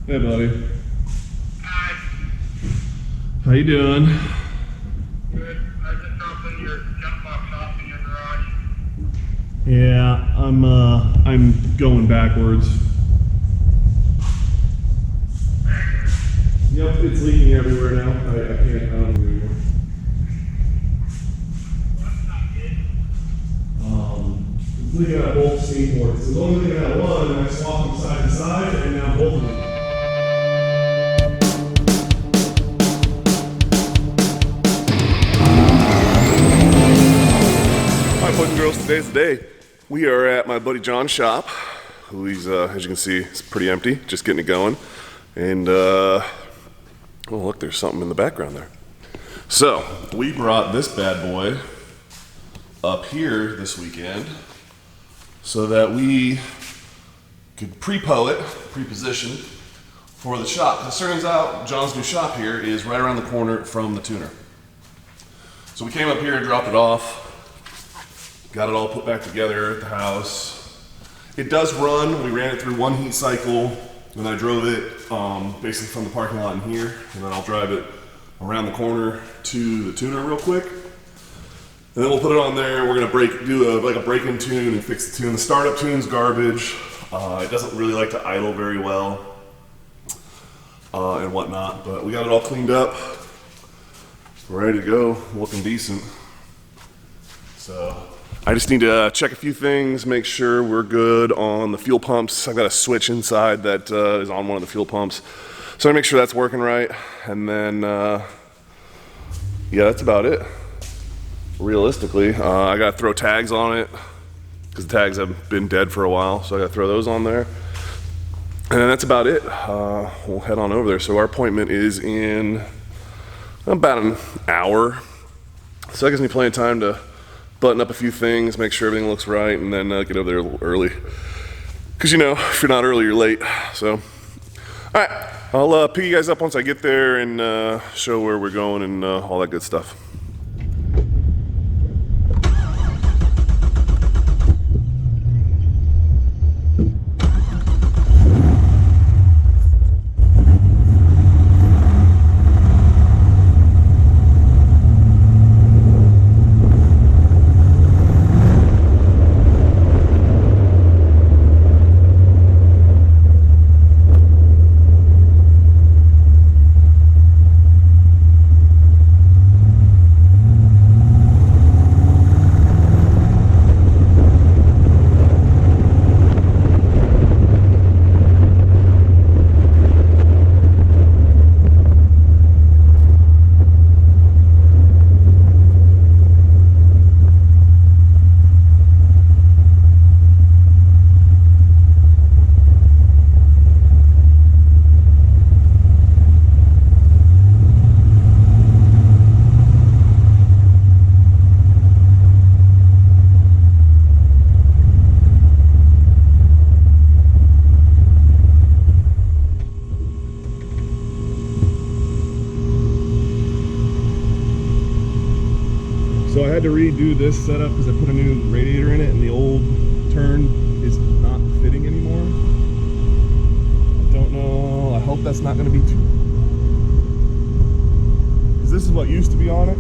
Hey, buddy. Hi. How you doing? Good. I just dropped in your jump box off in your garage. Yeah, I'm going backwards. Yep, it's leaking everywhere now. I can't, I don't do it anymore. That's not good. It's leaking out of both steam ports. It's only leaking out of one, and I swapped them side to side, and now both of them. Alright, boys and girls, today's the day. We are at my buddy John's shop, who he's, as you can see, it's pretty empty, just getting it going. And, oh look, there's something in the background there. So, we brought this bad boy up here this weekend so that we could pre-position for the shop. It turns out John's new shop here is right around the corner from the tuner. So we came up here and dropped it off, got it all put back together at the house. It does run. We ran it through one heat cycle, and I drove it basically from the parking lot in here, and then I'll drive it around the corner to the tuner real quick. And then we'll put it on there. We're gonna do a break-in tune and fix the tune. The startup tune's garbage. It doesn't really like to idle very well and whatnot, but we got it all cleaned up. We're ready to go, looking decent. So I just need to check a few things, make sure we're good on the fuel pumps. I've got a switch inside that is on one of the fuel pumps. So I make sure that's working right. And then, yeah, that's about it. Realistically, I gotta throw tags on it because the tags have been dead for a while. So I gotta throw those on there. And then that's about it. We'll head on over there. So our appointment is in about an hour. So that gives me plenty of time to button up a few things, make sure everything looks right, and then get over there a little early. Because, you know, if you're not early, you're late. So, all right, I'll pick you guys up once I get there and show where we're going and all that good stuff. So I had to redo this setup because I put a new radiator in it and the old turn is not fitting anymore. I don't know, I hope that's not going to be too... Because this is what used to be on it,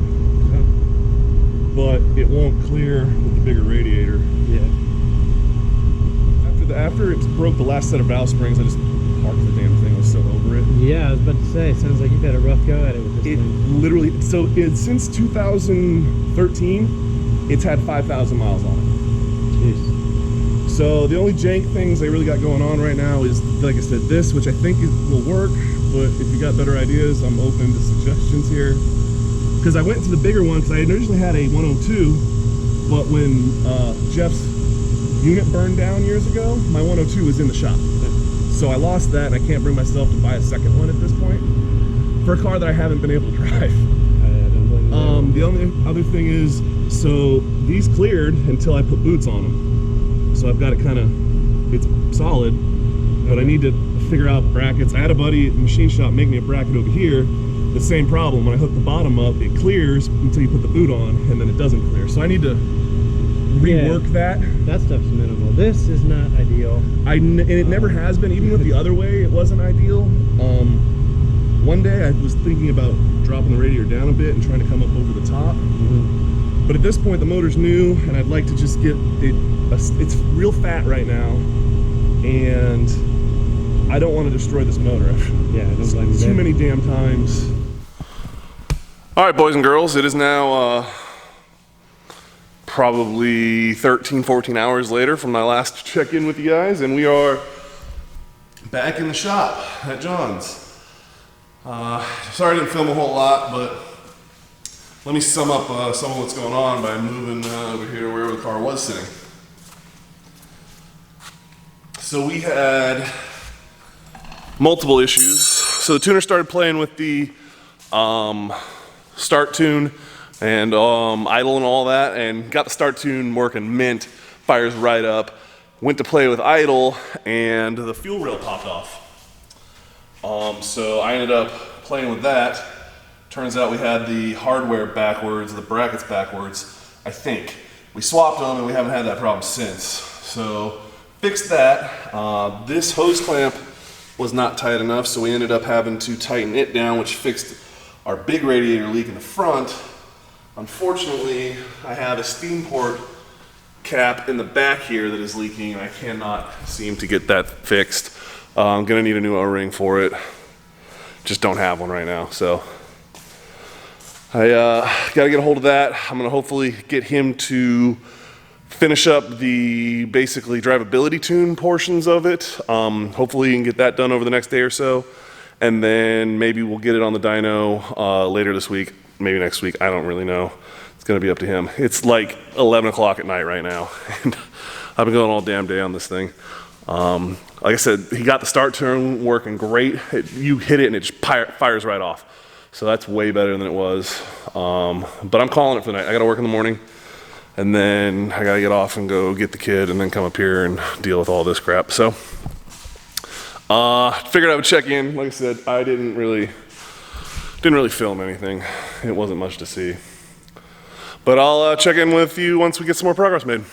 but it won't clear with the bigger radiator. Yeah. After it broke the last set of valve springs, I just parked the damn thing. I was so over it. Yeah, I was about to say, it sounds like you've had a rough go at it with this It thing. literally, since 2013, it's had 5,000 miles on it. Jeez. So the only jank things I really got going on right now is, like I said, this, which I think will work, but if you got better ideas, I'm open to suggestions here. Because I went to the bigger one, because I originally had a 102, but when Jeff's unit burned down years ago, my 102 was in the shop. So I lost that, and I can't bring myself to buy a second one at this point for a car that I haven't been able to drive. The only other thing is, so these cleared until I put boots on them. So I've got it kind of, it's solid, but I need to figure out brackets. I had a buddy at the machine shop make me a bracket over here. The same problem, when I hook the bottom up, it clears until you put the boot on, and then it doesn't clear. So I need to rework that. That stuff's minimal. This is not ideal. And it never has been. Even with the other way, it wasn't ideal. One day I was thinking about dropping the radiator down a bit and trying to come up over the top. But at this point, the motor's new, and I'd like to just get it. It's real fat right now, and I don't want to destroy this motor. Yeah, I don't blame you Too there. many damn times. All right, boys and girls, it is now probably 13, 14 hours later from my last check-in with you guys, and we are back in the shop at John's. Sorry I didn't film a whole lot, but let me sum up some of what's going on by moving over here wherever the car was sitting. So we had multiple issues. So the tuner started playing with the start tune and idle and all that, and got the start tune working mint, fires right up. Went to play with idle, and the fuel rail popped off. So I ended up playing with that. Turns out we had the hardware backwards, the brackets backwards, I think. We swapped them and we haven't had that problem since. So fixed that. This hose clamp was not tight enough, so we ended up having to tighten it down, which fixed our big radiator leak in the front. Unfortunately, I have a steam port cap in the back here that is leaking, and I cannot seem to get that fixed. I'm gonna need a new O-ring for it. Just don't have one right now, so I gotta get a hold of that. I'm gonna hopefully get him to finish up the basically drivability tune portions of it. Hopefully you can get that done over the next day or so, and then maybe we'll get it on the dyno later this week, maybe next week. I don't really know. It's gonna be up to him. It's like 11 o'clock at night right now, and I've been going all damn day on this thing. Like I said, he got the start turn working great. You hit it and it just fires right off. So that's way better than it was. But I'm calling it for the night. I gotta work in the morning, and then I gotta get off and go get the kid and then come up here and deal with all this crap. So, figured I would check in. Like I said, I didn't really film anything. It wasn't much to see. But I'll check in with you once we get some more progress made.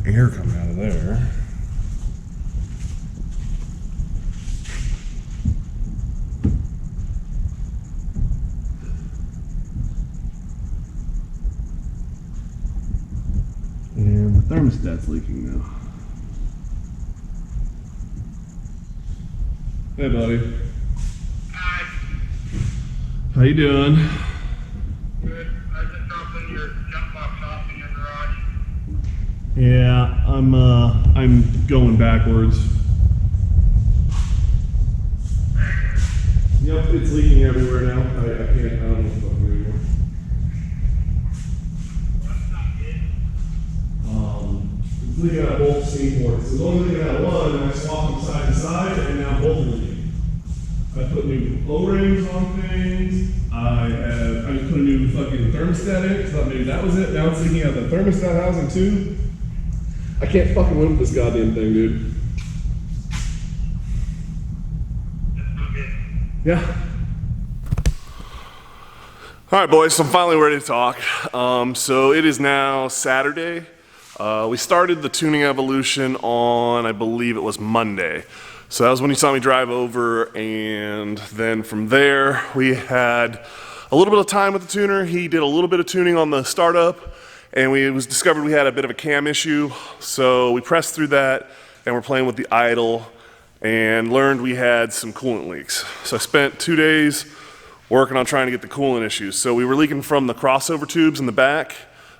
Air coming out of there. And the thermostat's leaking now. Hey, buddy. Hi. How you doing? Good. I just dropped in your jump box off in your garage. Yeah, I'm going backwards. Yep, it's leaking everywhere now. I don't know what's going on anymore. That's not good. It's leaking out of both steam ports. It was only leaking out of one, and I swapped them side to side, and now both are leaking. I put new O-rings on things. I just put a new fucking thermostat in it, because I thought maybe that was it. Now it's leaking out the thermostat housing too. I can't fucking win with this goddamn thing, dude. That's not good. Yeah. All right, boys, so I'm finally ready to talk. So it is now Saturday. We started the tuning evolution on, I believe it was Monday. So that was when you saw me drive over, and then from there we had a little bit of time with the tuner. He did a little bit of tuning on the startup, and it was discovered we had a bit of a cam issue. So we pressed through that, and we're playing with the idle, and learned we had some coolant leaks. So I spent 2 days working on trying to get the coolant issues. So we were leaking from the crossover tubes in the back,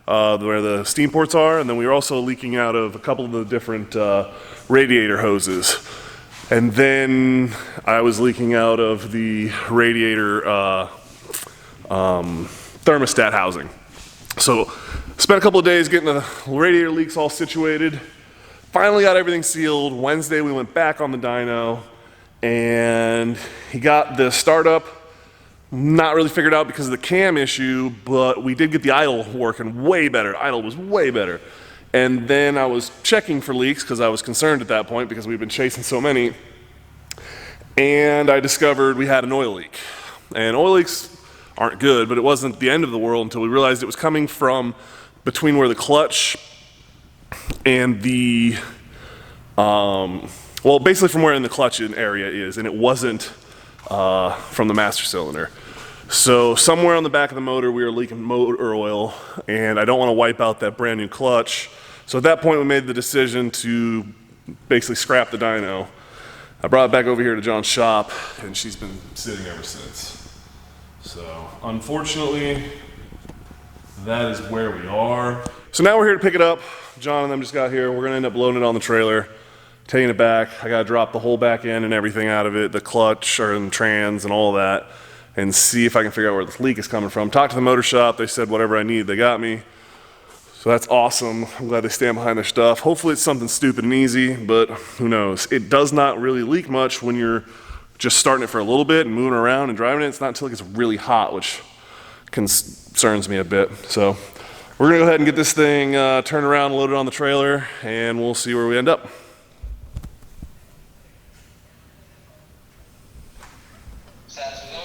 where the steam ports are, and then we were also leaking out of a couple of the different radiator hoses. And then I was leaking out of the radiator thermostat housing. So spent a couple of days getting the radiator leaks all situated. Finally got everything sealed. Wednesday we went back on the dyno, and he got the startup not really figured out because of the cam issue, but we did get the idle working way better. Idle was way better. And then I was checking for leaks because I was concerned at that point because we've been chasing so many. And I discovered we had an oil leak. And oil leaks aren't good, but it wasn't the end of the world until we realized it was coming from between where the clutch and the, well, basically from where in the clutch area is, and it wasn't from the master cylinder. So somewhere on the back of the motor we were leaking motor oil, and I don't want to wipe out that brand new clutch. So at that point we made the decision to basically scrap the dyno. I brought it back over here to John's shop, and she's been sitting ever since. So unfortunately, that is where we are. So now we're here to pick it up. John and them just got here. We're gonna end up loading it on the trailer, taking it back. I gotta drop the whole back end and everything out of it, the clutch and trans and all that, and see if I can figure out where this leak is coming from. Talked to the motor shop. They said whatever I need, they got me. So that's awesome. I'm glad they stand behind their stuff. Hopefully it's something stupid and easy, but who knows. It does not really leak much when you're just starting it for a little bit and moving around and driving it. It's not until it gets really hot, which concerns me a bit. So we're gonna go ahead and get this thing turned around, loaded on the trailer, and we'll see where we end up. Sounds good.